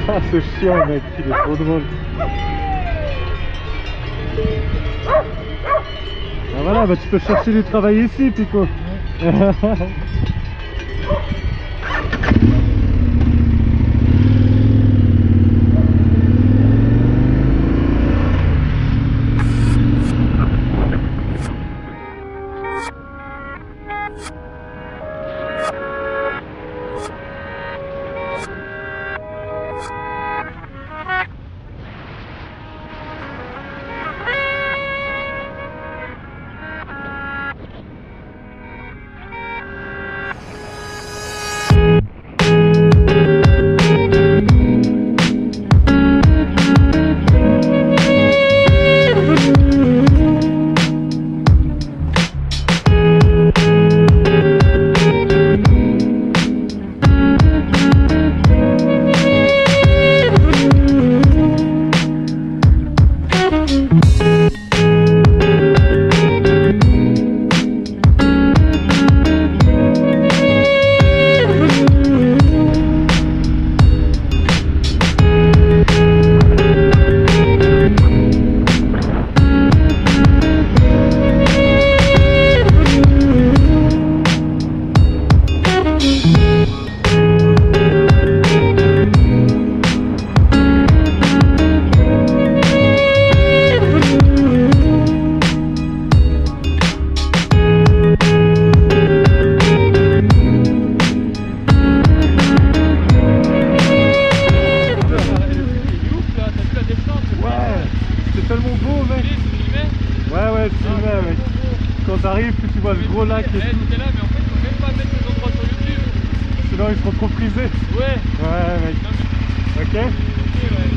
Ah, ce chien, mec, il est trop drôle. Ah voilà, bah tu peux chercher du travail ici, Pico. c'est tellement beau, mec. Ouais, ouais, c'est filmé, mec. Quand t'arrives, tu vois ce gros lac et tout. T'es là, mais en fait, faut même pas mettre les endroits sur YouTube. Sinon, ils seront trop frisés. Ouais. Ouais, mec. Ok. Ok, ouais.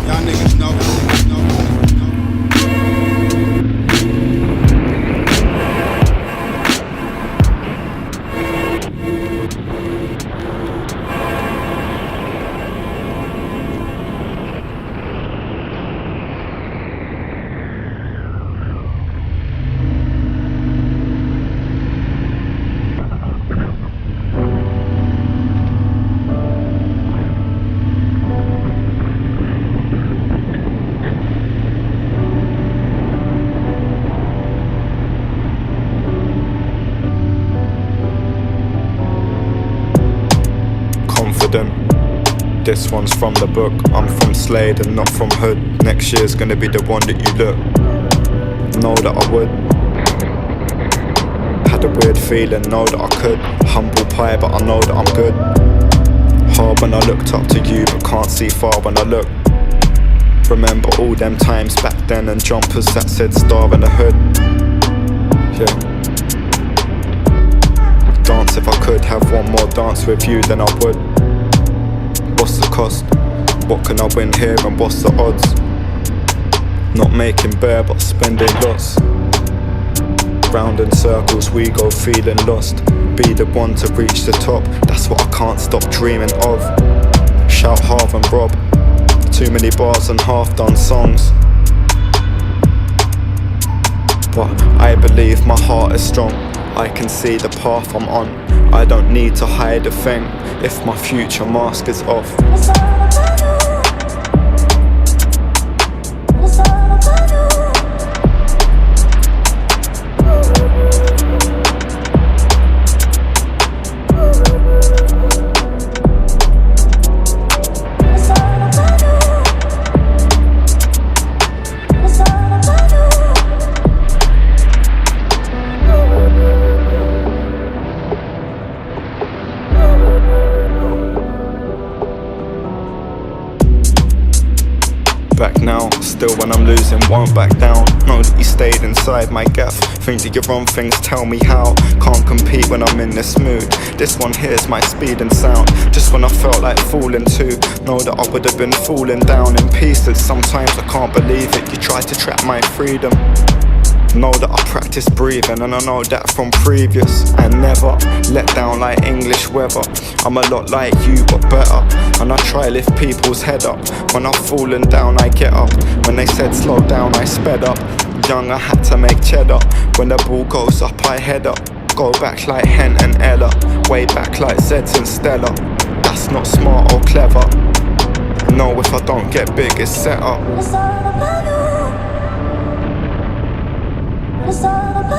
Y'all niggas know. This one's from the book. I'm from Slade and not from Hood. Next year's gonna be the one that you look. Know that I would. Had a weird feeling, know that I could. Humble pie, but I know that I'm good. Hard when I looked up to you, but can't see far when I look. Remember all them times back then and jumpers that said star in the hood. Yeah. Dance if I could, have one more dance with you, then I would. What's the cost? What can I win here and what's the odds? Not making bare but spending lots. Round in circles we go feeling lost. Be the one to reach the top, that's what I can't stop dreaming of. Shout half and rob. Too many bars and half-done songs. But I believe my heart is strong. I can see the path I'm on. I don't need to hide a thing if my future mask is off. Back now, still when I'm losing, won't back down. Know that you stayed inside my gaff. Think that you're on things, tell me how. Can't compete when I'm in this mood. This one here's my speed and sound. Just when I felt like falling too. Know that I would have been falling down in pieces. Sometimes I can't believe it, you tried to trap my freedom. Know that I practice breathing and I know that from previous. And never let down like English weather. I'm a lot like you but better. And I try lift people's head up. When I've fallen down I get up. When they said slow down I sped up. Young I had to make cheddar. When the ball goes up I head up. Go back like Hen and Ella. Way back like Zeds and Stella. That's not smart or clever. No, if I don't get big it's set up. It's all about you. It's all about